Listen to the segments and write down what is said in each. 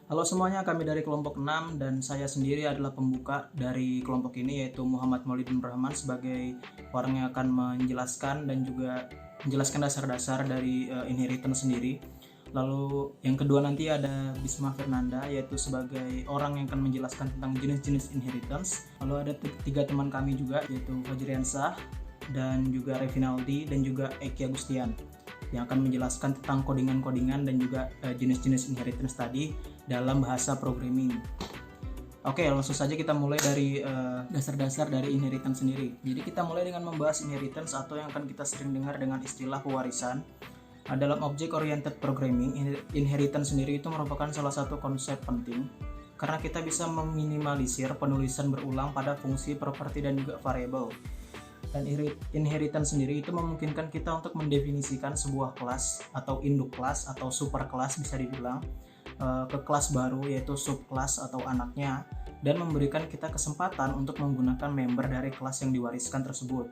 Halo semuanya, kami dari kelompok 6 dan saya sendiri adalah pembuka dari kelompok ini, yaitu Muhammad Maulidin Rahman sebagai orang yang akan menjelaskan dan juga menjelaskan dasar-dasar dari inheritance sendiri. Lalu yang kedua nanti ada Bisma Fernanda, yaitu sebagai orang yang akan menjelaskan tentang jenis-jenis inheritance. Lalu ada tiga teman kami juga, yaitu Fajriansah dan juga Revinaldi dan juga Eki Agustian, yang akan menjelaskan tentang codingan-codingan dan juga jenis-jenis inheritance tadi dalam bahasa programming. Oke, langsung saja kita mulai dari dasar-dasar dari inheritance sendiri. Jadi kita mulai dengan membahas inheritance atau yang akan kita sering dengar dengan istilah pewarisan. Dalam object oriented programming, inheritance sendiri itu merupakan salah satu konsep penting karena kita bisa meminimalisir penulisan berulang pada fungsi, properti, dan juga variabel. Dan inheritance sendiri itu memungkinkan kita untuk mendefinisikan sebuah kelas atau induk kelas atau super kelas bisa dibilang ke kelas baru, yaitu subkelas atau anaknya, dan memberikan kita kesempatan untuk menggunakan member dari kelas yang diwariskan tersebut.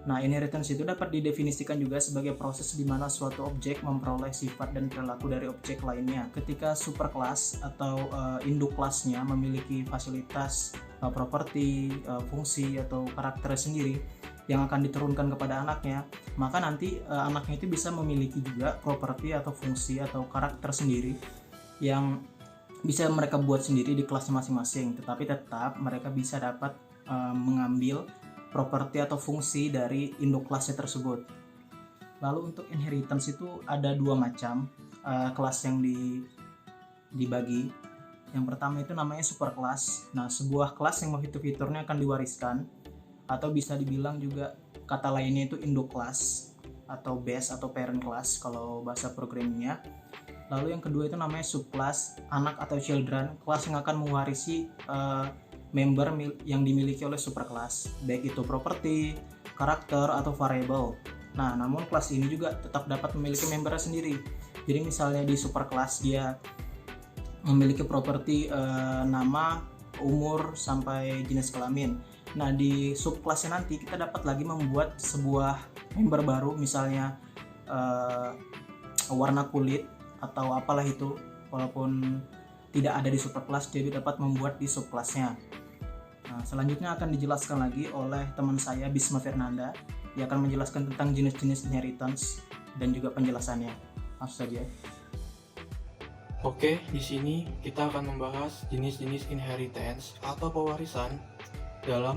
Nah, inheritance itu dapat didefinisikan juga sebagai proses di mana suatu objek memperoleh sifat dan perilaku dari objek lainnya. Ketika superkelas atau induk kelasnya memiliki fasilitas, properti, fungsi atau karakter sendiri yang akan diturunkan kepada anaknya, maka nanti anaknya itu bisa memiliki juga properti atau fungsi atau karakter sendiri yang bisa mereka buat sendiri di kelas masing-masing, tetapi tetap mereka bisa dapat mengambil properti atau fungsi dari induk kelasnya tersebut. Lalu untuk inheritance itu ada dua macam kelas yang dibagi. Yang pertama itu namanya superkelas. Nah, sebuah kelas yang fitur-fiturnya akan diwariskan, atau bisa dibilang juga kata lainnya itu induk kelas atau base atau parent class kalau bahasa programmingnya. Lalu yang kedua itu namanya subclass, anak atau children, kelas yang akan mewarisi member yang dimiliki oleh superclass, baik itu properti, karakter, atau variable. Nah, namun kelas ini juga tetap dapat memiliki membernya sendiri. Jadi misalnya di superclass dia memiliki properti nama, umur, sampai jenis kelamin. Nah, di subclassnya nanti kita dapat lagi membuat sebuah member baru, misalnya warna kulit atau apalah itu, walaupun tidak ada di superclass, jadi dapat membuat di subclassnya. Nah, selanjutnya akan dijelaskan lagi oleh teman saya Bisma Fernanda, yang akan menjelaskan tentang jenis-jenis inheritance dan juga penjelasannya. Langsung saja. Oke, di sini kita akan membahas jenis-jenis inheritance atau pewarisan dalam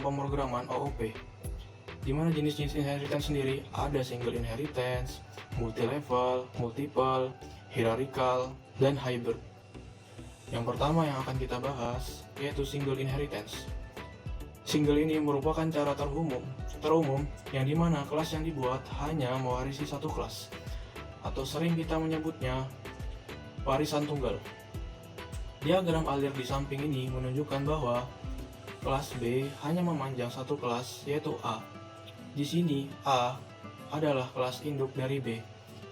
pemrograman OOP. Di mana jenis-jenis inheritance sendiri ada single inheritance, multi-level, multiple, hierarchical, dan hybrid. Yang pertama yang akan kita bahas yaitu single inheritance. Single ini merupakan cara terumum yang dimana kelas yang dibuat hanya mewarisi satu kelas, atau sering kita menyebutnya warisan tunggal. Diagram alir di samping ini menunjukkan bahwa kelas B hanya memanjang satu kelas, yaitu A. Di sini A adalah kelas induk dari B,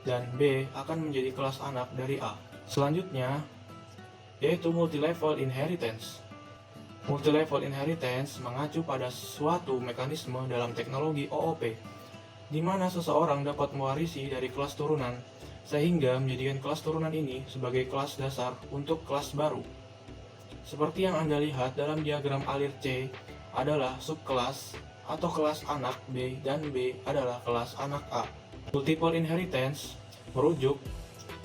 dan B akan menjadi kelas anak dari A. Selanjutnya yaitu multi-level inheritance. Multi-level inheritance mengacu pada suatu mekanisme dalam teknologi OOP, di mana seseorang dapat mewarisi dari kelas turunan, sehingga menjadikan kelas turunan ini sebagai kelas dasar untuk kelas baru. Seperti yang Anda lihat dalam diagram alir C adalah subkelas atau kelas anak B, dan B adalah kelas anak A. Multiple inheritance merujuk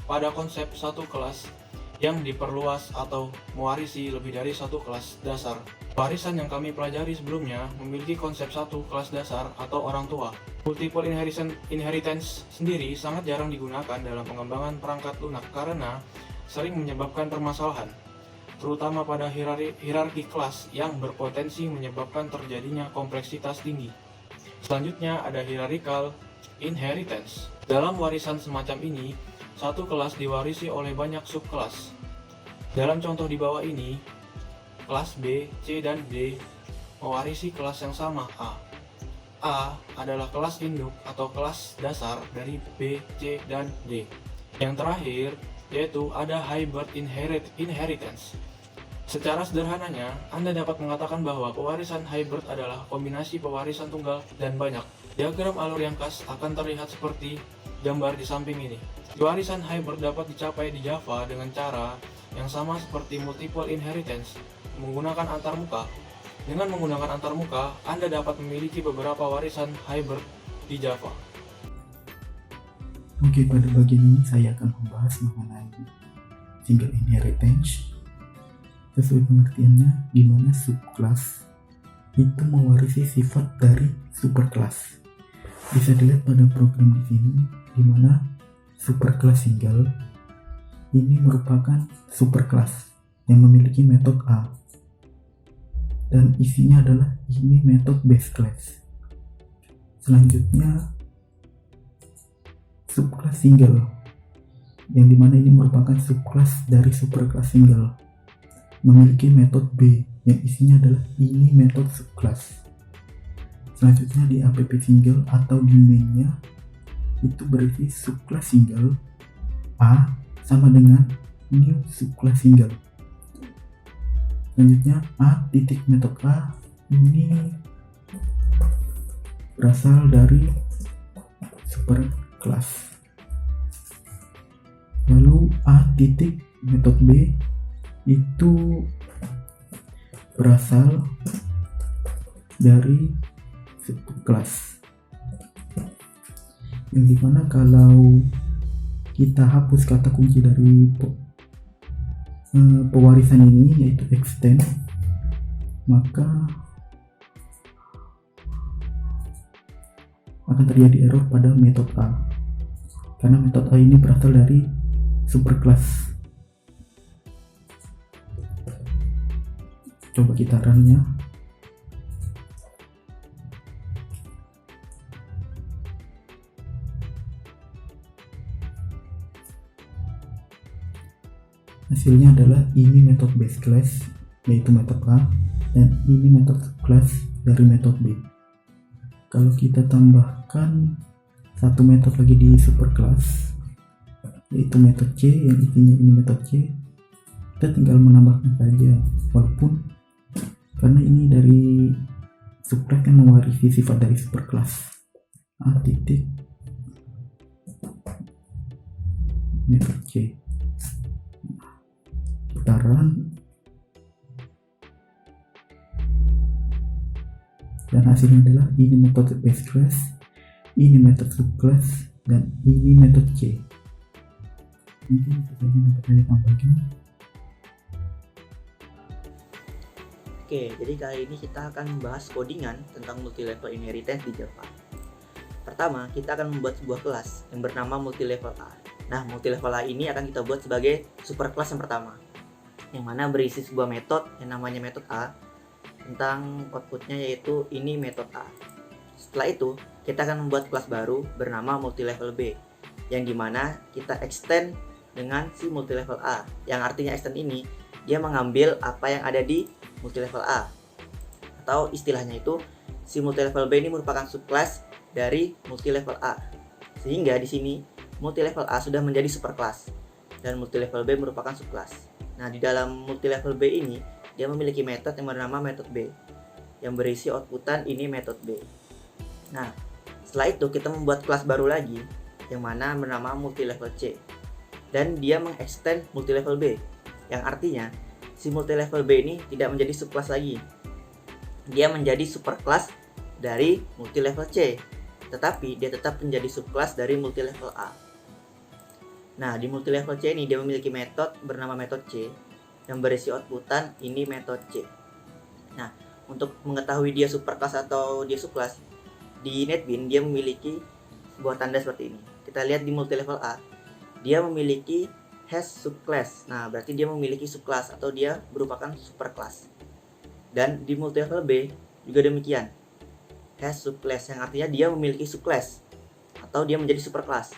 pada konsep satu kelas yang diperluas atau mewarisi lebih dari satu kelas dasar. Warisan yang kami pelajari sebelumnya memiliki konsep satu kelas dasar atau orang tua. Multiple inheritance sendiri sangat jarang digunakan dalam pengembangan perangkat lunak karena sering menyebabkan permasalahan, terutama pada hierarki kelas yang berpotensi menyebabkan terjadinya kompleksitas tinggi. Selanjutnya ada hierarchical inheritance. Dalam warisan semacam ini, satu kelas diwarisi oleh banyak subkelas. Dalam contoh di bawah ini, kelas B, C, dan D mewarisi kelas yang sama A. A adalah kelas induk atau kelas dasar dari B, C, dan D. Yang terakhir yaitu ada hybrid inheritance. Secara sederhananya, Anda dapat mengatakan bahwa pewarisan hybrid adalah kombinasi pewarisan tunggal dan banyak. Diagram alur yang khas akan terlihat seperti gambar di samping ini. Warisan hybrid dapat dicapai di Java dengan cara yang sama seperti multiple inheritance menggunakan antarmuka. Dengan menggunakan antarmuka, Anda dapat memiliki beberapa warisan hybrid di Java. Oke, pada bagian ini saya akan membahas mengenai single inheritance. Sesuai pengertiannya, di mana subclass itu mewarisi sifat dari superclass. Bisa dilihat pada program di sini, di mana superclass single ini merupakan superclass yang memiliki metode A, dan isinya adalah ini metode base class. Selanjutnya subclass single, yang dimana ini merupakan subclass dari superclass single, memiliki metode B yang isinya adalah ini metode subclass. Selanjutnya di app single atau di mainnya itu berisi subclass single A sama dengan new subclass single. Selanjutnya A titik metode A ini berasal dari superclass. Lalu A titik metode B itu berasal dari subclass, yang dimana kalau kita hapus kata kunci dari pewarisan ini yaitu extend, maka akan terjadi error pada metode A, karena metode A ini berasal dari superclass. Coba kita run-nya. Hasilnya adalah ini metode base class yaitu metode A, dan ini metode subclass dari metode B. Kalau kita tambahkan satu metode lagi di superclass yaitu metode C yang intinya ini metode C, kita tinggal menambahkan saja, walaupun karena ini dari subclass yang mewarisi sifat dari superclass. A titik metode C. Kita run, dan hasilnya adalah ini metode base class, ini metode subclass, dan ini metode C. Mungkin itu saja dapat saya tambahkan. Oke, jadi kali ini kita akan membahas codingan tentang multilevel inheritance di Java. Pertama, kita akan membuat sebuah kelas yang bernama multilevel A. Nah, multilevel A ini akan kita buat sebagai superclass yang pertama, yang mana berisi sebuah metode yang namanya metode A, tentang outputnya yaitu ini metode A. Setelah itu, kita akan membuat kelas baru bernama multilevel B, yang dimana kita extend dengan si multilevel A, yang artinya extend ini dia mengambil apa yang ada di multilevel A, atau istilahnya itu si multilevel B ini merupakan subclass dari multilevel A, sehingga di sini multilevel A sudah menjadi superclass dan multilevel B merupakan subclass. Nah, di dalam multilevel B ini dia memiliki metode yang bernama metode B yang berisi outputan ini metode B. Nah, setelah itu kita membuat kelas baru lagi yang mana bernama multilevel C, dan dia mengextend multilevel B, yang artinya si multilevel B ini tidak menjadi subclass lagi. Dia menjadi superclass dari multilevel C, tetapi dia tetap menjadi subclass dari multilevel A. Nah, di multilevel C ini dia memiliki metode bernama metode C yang berisi outputan ini metode C. Nah, untuk mengetahui dia superclass atau dia subclass, di NetBeans dia memiliki sebuah tanda seperti ini. Kita lihat di multilevel A, dia memiliki has subclass. Nah, berarti dia memiliki subclass atau dia merupakan superclass. Dan di multilevel B juga demikian, has subclass, yang artinya dia memiliki subclass atau dia menjadi superclass.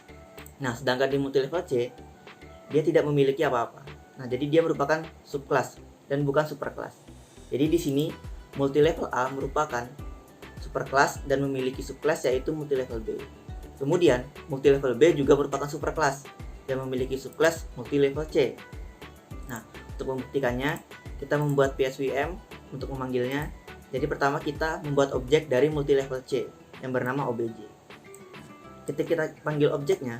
Nah, sedangkan di multilevel C dia tidak memiliki apa-apa. Nah, jadi dia merupakan subclass dan bukan superclass. Jadi di sini multilevel A merupakan superclass dan memiliki subclass yaitu multilevel B. Kemudian multilevel B juga merupakan superclass yang memiliki subclass multilevel C. Nah, untuk membuktikannya kita membuat PSVM untuk memanggilnya. Jadi pertama kita membuat objek dari multilevel C yang bernama obj. Ketika kita panggil objeknya,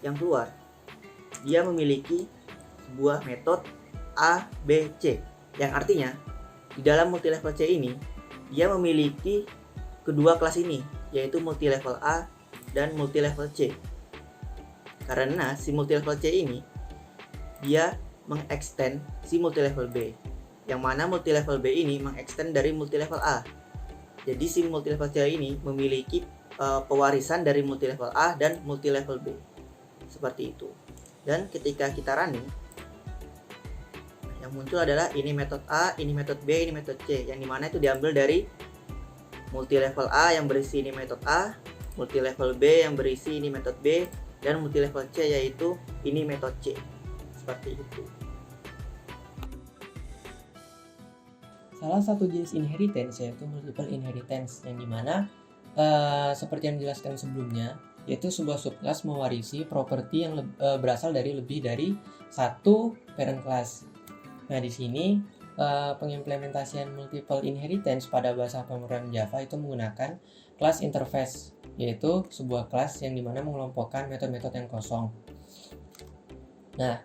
yang keluar dia memiliki sebuah metode A, B, C, yang artinya di dalam multilevel C ini dia memiliki kedua kelas ini, yaitu multilevel A dan multilevel C. Karena si multilevel C ini dia mengextend si multilevel B, yang mana multilevel B ini mengextend dari multilevel A. Jadi si multilevel C ini memiliki pewarisan dari multilevel A dan multilevel B, seperti itu. Dan ketika kita running, yang muncul adalah ini metode A, ini metode B, ini metode C, yang dimana itu diambil dari multilevel A yang berisi ini metode A, multilevel B yang berisi ini metode B, dan multilevel C yaitu ini metode C, seperti itu. Salah satu jenis inheritance yaitu multiple inheritance, yang dimana seperti yang dijelaskan sebelumnya, yaitu sebuah subclass mewarisi properti yang berasal dari lebih dari satu parent class. Nah, di sini pengimplementasian multiple inheritance pada bahasa pemrograman Java itu menggunakan class interface, yaitu sebuah kelas yang dimana mengelompokkan metode-metode yang kosong. Nah,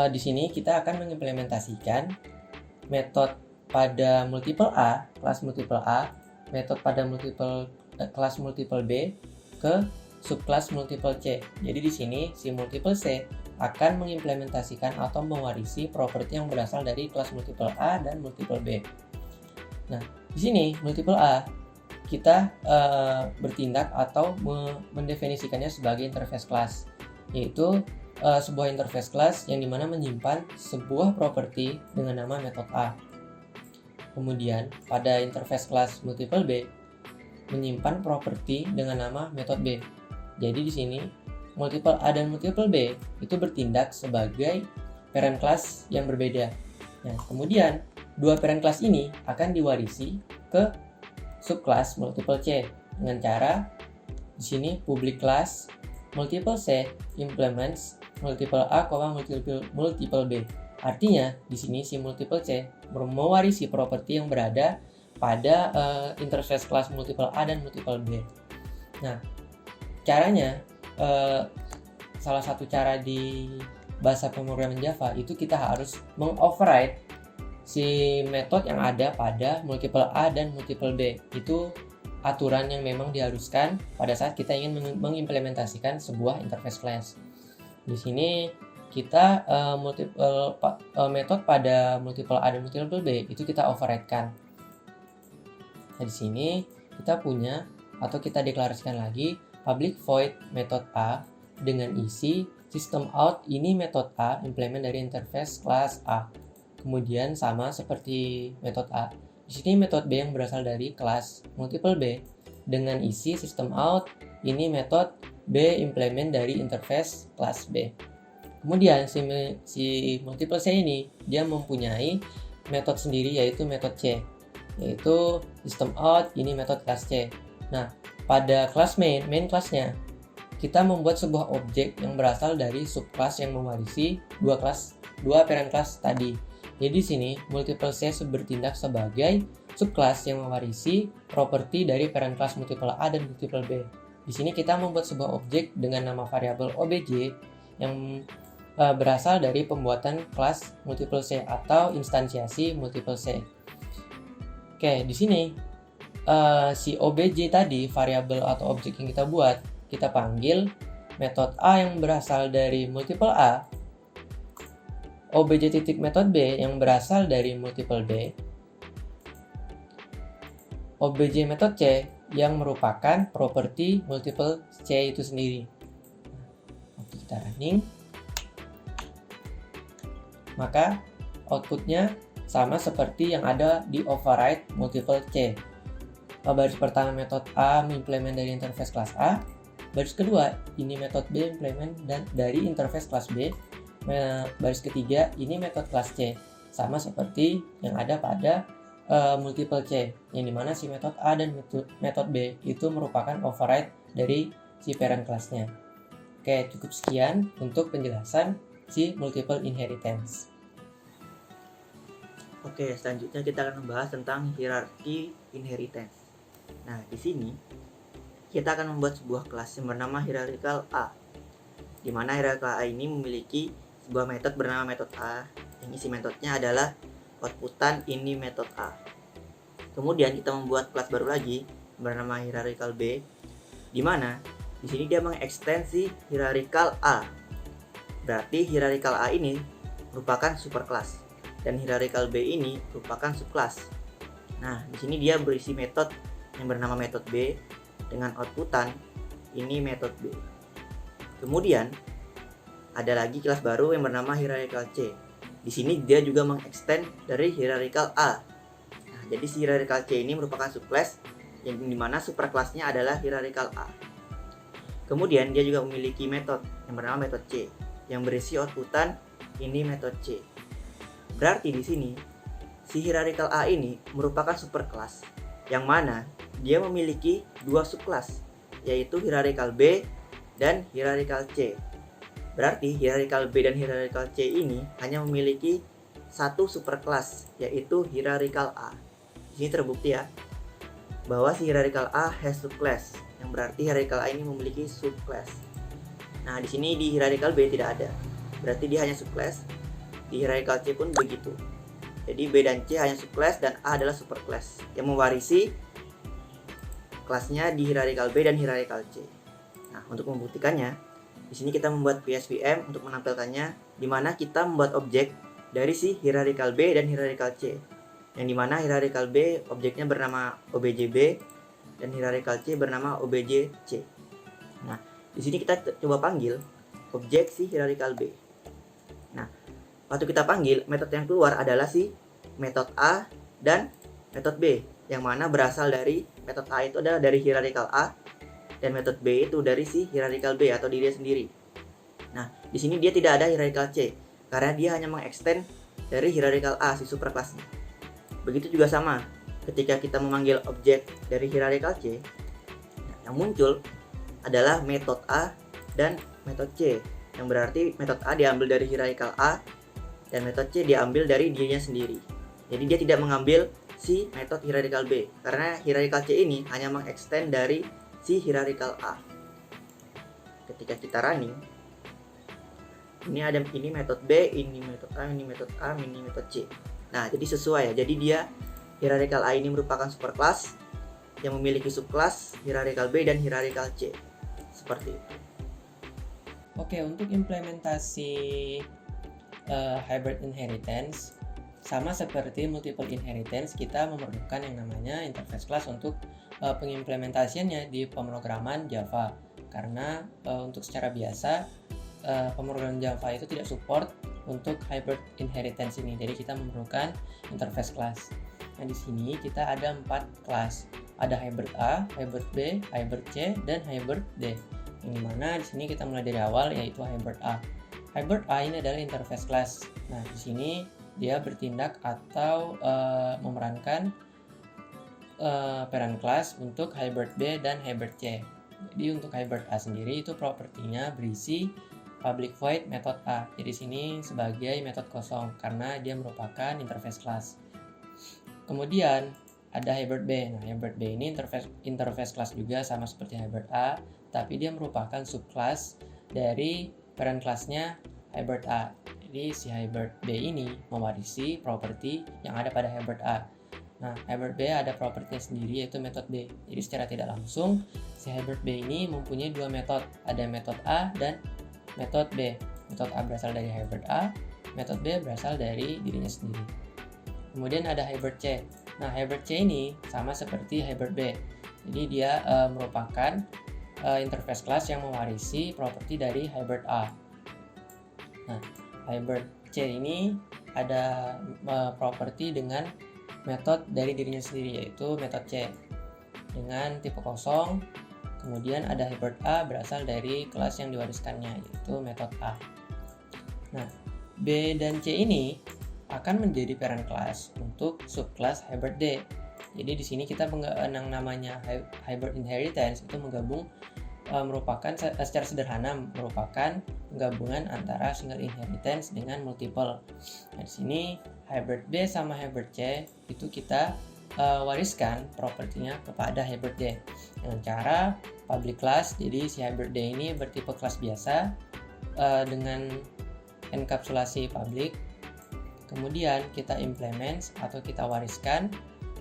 di sini kita akan mengimplementasikan metode pada multiple A, kelas multiple A, metode pada kelas multiple B ke subclass multiple C. Jadi di sini si multiple C akan mengimplementasikan atau mewarisi properti yang berasal dari kelas multiple A dan multiple B. Nah, di sini multiple A kita bertindak atau mendefinisikannya sebagai interface class, yaitu sebuah interface class yang dimana menyimpan sebuah properti dengan nama metode A. Kemudian pada interface class multiple B menyimpan properti dengan nama metode B. Jadi di sini multiple A dan multiple B itu bertindak sebagai parent class yang berbeda. Nah, kemudian dua parent class ini akan diwarisi ke subclass multiple C dengan cara di sini public class multiple C implements multiple A, multiple B. Artinya di sini si multiple C mewarisi properti yang berada pada interface class multiple A dan multiple B. Nah, caranya salah satu cara di bahasa pemrograman Java itu kita harus mengoverride si metode yang ada pada multiple A dan multiple B. Itu aturan yang memang diharuskan pada saat kita ingin mengimplementasikan sebuah interface class. Di sini kita metode pada multiple A dan multiple B itu kita override-kan. Nah, di sini kita punya atau kita deklarasikan lagi public void method A dengan isi system out ini metode A implement dari interface class A. Kemudian sama seperti metode A. Di sini metode B yang berasal dari kelas multiple B dengan isi system out ini metode B implement dari interface class B. Kemudian si multiple C ini dia mempunyai metode sendiri yaitu metode C, yaitu system out ini metode kelas C. Nah, pada kelas main kelasnya kita membuat sebuah objek yang berasal dari subclass yang mewarisi dua parent class tadi. Jadi di sini multiple C bertindak sebagai subclass yang mewarisi properti dari parent class multiple A dan multiple B. Di sini kita membuat sebuah objek dengan nama variabel obj yang berasal dari pembuatan kelas multiple C atau instansiasi multiple C. Oke, di sini si obj tadi, variabel atau objek yang kita buat, kita panggil metode A yang berasal dari multiple A, obj titik metode B yang berasal dari multiple B, obj metode C yang merupakan properti multiple C itu sendiri. Waktu kita running, maka outputnya sama seperti yang ada di override multiple C. Baris pertama metode A mengimplement dari interface kelas A, baris kedua ini metode B implement dari interface kelas B, baris ketiga ini metode kelas C, sama seperti yang ada pada multiple C, yang dimana si metode A dan metode B itu merupakan override dari si parent kelasnya. Oke, cukup sekian untuk penjelasan si multiple inheritance. Oke, selanjutnya kita akan membahas tentang hierarki inheritance. Nah, di sini kita akan membuat sebuah kelas yang bernama hierarchical A, di mana hierarchical A ini memiliki sebuah metode bernama metode A, yang isi metodenya adalah outputan ini metode A. Kemudian kita membuat kelas baru lagi bernama hierarchical B, di mana di sini dia mengekstensi hierarchical A. Berarti hierarchical A ini merupakan superclass dan hierarchical B ini merupakan subclass. Nah, di sini dia berisi metode yang bernama metode B dengan outputan ini metode B. Kemudian ada lagi kelas baru yang bernama hierarchical C. Di sini dia juga mengextend dari hierarchical A. Nah, jadi si hierarchical C ini merupakan subclass yang dimana superclassnya adalah hierarchical A. Kemudian dia juga memiliki metode yang bernama metode C yang berisi outputan ini metode C. Berarti di sini si hierarchical A ini merupakan superclass yang mana dia memiliki dua subclass, yaitu hierarchical B dan hierarchical C. Berarti hierarchical B dan hierarchical C ini hanya memiliki satu superclass, yaitu hierarchical A. Di sini terbukti ya bahwa si hierarchical A has subclass, yang berarti hierarchical A ini memiliki subclass. Nah, di sini di hierarchical B tidak ada. Berarti dia hanya subclass. Di hierarchical C pun begitu. Jadi B dan C hanya subclass dan A adalah superclass yang mewarisi kelasnya di hierarchical B dan hierarchical C. Nah, untuk membuktikannya, di sini kita membuat PSVM untuk menampilkannya, di mana kita membuat objek dari si hierarchical B dan hierarchical C. Yang dimana hierarchical B objeknya bernama OBJB dan hierarchical C bernama OBJC. Nah, di sini kita coba panggil objek si hierarchical B. Nah, waktu kita panggil, metode yang keluar adalah si metode A dan metode B, yang mana berasal dari metode A itu adalah dari hierarchical A dan metode B itu dari si hierarchical B atau diri sendiri. Nah, di sini dia tidak ada hierarchical C karena dia hanya mengextend dari hierarchical A si superclassnya. Begitu juga sama ketika kita memanggil objek dari hierarchical C, yang muncul adalah metode A dan metode C, yang berarti metode A diambil dari hierarchical A dan metode C diambil dari dirinya sendiri. Jadi dia tidak mengambil si metode hierarchical B karena hierarchical C ini hanya mengextend dari si hierarchical A. Ketika kita running, ini metode B, ini metode A, ini metode A, ini metode C. Nah, jadi sesuai ya. Jadi dia hierarchical A ini merupakan superclass yang memiliki subclass hierarchical B dan hierarchical C. Seperti itu. Oke, untuk implementasi hybrid inheritance, sama seperti multiple inheritance, kita memerlukan yang namanya interface class untuk pengimplementasiannya di pemrograman Java. Karena untuk secara biasa pemrograman Java itu tidak support untuk hybrid inheritance ini. Jadi kita memerlukan interface class. Nah, di sini kita ada 4 kelas. Ada hybrid A, hybrid B, hybrid C, dan hybrid D. Yang dimana di sini kita mulai dari awal, yaitu hybrid A. Hybrid A ini adalah interface class. Nah, di sini dia bertindak atau memerankan parent class untuk hybrid B dan hybrid C. Jadi untuk hybrid A sendiri itu propertinya berisi public void method A. Jadi sini sebagai metode kosong karena dia merupakan interface class. Kemudian ada hybrid B. Nah, hybrid B ini interface class juga sama seperti hybrid A, tapi dia merupakan subclass dari parent classnya hybrid A. Jadi si hybrid B ini mewarisi properti yang ada pada hybrid A. Nah, hybrid B ada propertinya sendiri yaitu metode B. Jadi secara tidak langsung si hybrid B ini mempunyai dua metode. Ada metode A dan metode B. Metode A berasal dari hybrid A, metode B berasal dari dirinya sendiri. Kemudian ada hybrid C. Nah, hybrid C ini sama seperti hybrid B. Jadi dia merupakan interface class yang mewarisi properti dari hybrid A. Nah, hybrid C ini ada properti dengan metode dari dirinya sendiri yaitu metode C dengan tipe kosong. Kemudian ada hybrid A berasal dari kelas yang diwariskannya yaitu metode A. Nah, B dan C ini akan menjadi parent class untuk subclass hybrid D. Jadi di sini kita yang namanya hybrid inheritance itu merupakan secara sederhana merupakan penggabungan antara single inheritance dengan multiple. Nah, di sini hybrid B sama hybrid C itu kita wariskan propertinya kepada hybrid D dengan cara public class. Jadi si hybrid D ini bertipe kelas biasa dengan enkapsulasi publik. Kemudian kita implement atau kita wariskan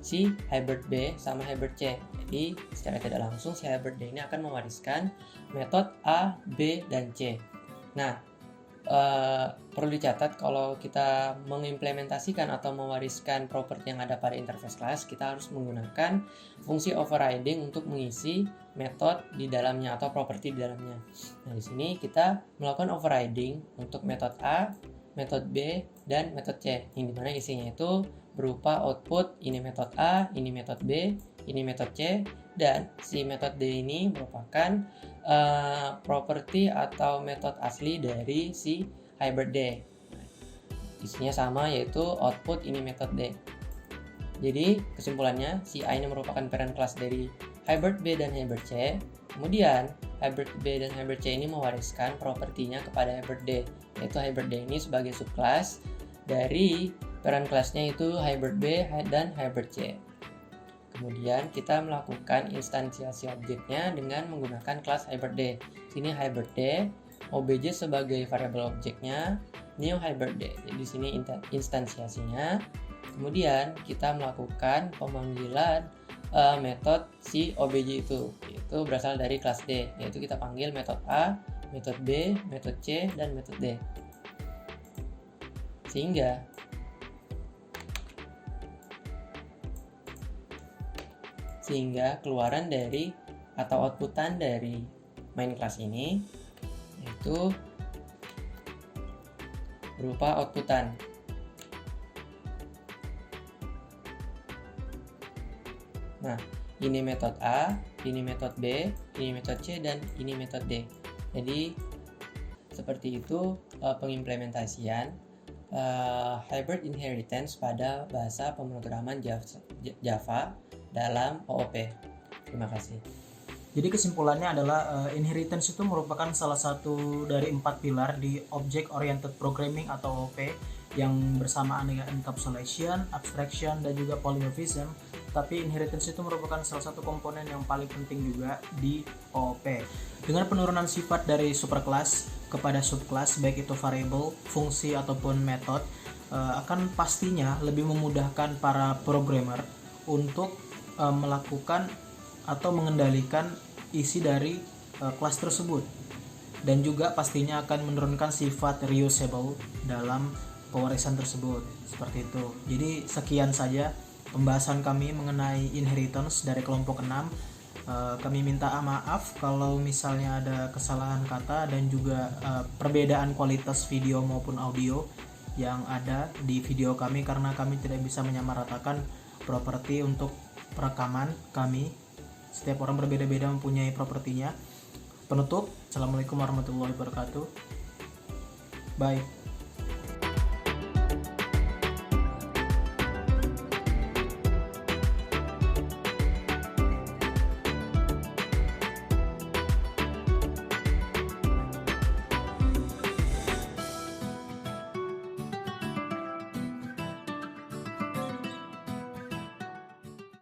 si hybrid B sama hybrid C. Jadi secara tidak langsung si hybrid D ini akan mewariskan metode A, B, dan C. Nah, perlu dicatat kalau kita mengimplementasikan atau mewariskan properti yang ada pada interface class, kita harus menggunakan fungsi overriding untuk mengisi metode di dalamnya atau properti di dalamnya. Nah, di sini kita melakukan overriding untuk metode A, metode B, dan metode C, yang dimana isinya itu berupa output ini metode A, ini metode B, ini metode C, dan si metode D ini merupakan properti atau metode asli dari si hybrid D. Isinya sama, yaitu output ini metode D. Jadi kesimpulannya, si A ini merupakan parent class dari hybrid B dan hybrid C. Kemudian hybrid B dan hybrid C ini mewariskan propertinya kepada hybrid D, yaitu hybrid D ini sebagai subclass dari parent class-nya itu hybrid B dan hybrid C. Kemudian kita melakukan instansiasi objeknya dengan menggunakan kelas hybrid D. Sini hybrid D, obj sebagai variabel objeknya, new hybrid D. Jadi di sini instansiasinya. Kemudian kita melakukan pemanggilan metode si obj itu berasal dari kelas D, yaitu kita panggil metode A, metode B, metode C, dan metode D. Sehingga keluaran dari atau outputan dari main class ini yaitu berupa outputan. Nah, ini metode A, ini metode B, ini metode C, dan ini metode D. Jadi seperti itu pengimplementasian hybrid inheritance pada bahasa pemrograman Java dalam OOP. Terima kasih. Jadi kesimpulannya adalah inheritance itu merupakan salah satu dari 4 pilar di Object Oriented Programming atau OOP yang bersamaan dengan encapsulation, abstraction, dan juga polymorphism. Tapi inheritance itu merupakan salah satu komponen yang paling penting juga di OOP. Dengan penurunan sifat dari superclass kepada subclass, baik itu variable, fungsi, ataupun method, akan pastinya lebih memudahkan para programmer untuk melakukan atau mengendalikan isi dari kelas tersebut, dan juga pastinya akan menurunkan sifat reusable dalam pewarisan tersebut. Seperti itu. Jadi sekian saja pembahasan kami mengenai inheritance dari kelompok 6. Kami minta maaf kalau misalnya ada kesalahan kata dan juga perbedaan kualitas video maupun audio yang ada di video kami, karena kami tidak bisa menyamaratakan properti untuk perekaman kami. Setiap orang berbeda-beda mempunyai propertinya. Penutup, Assalamualaikum warahmatullahi wabarakatuh. Bye.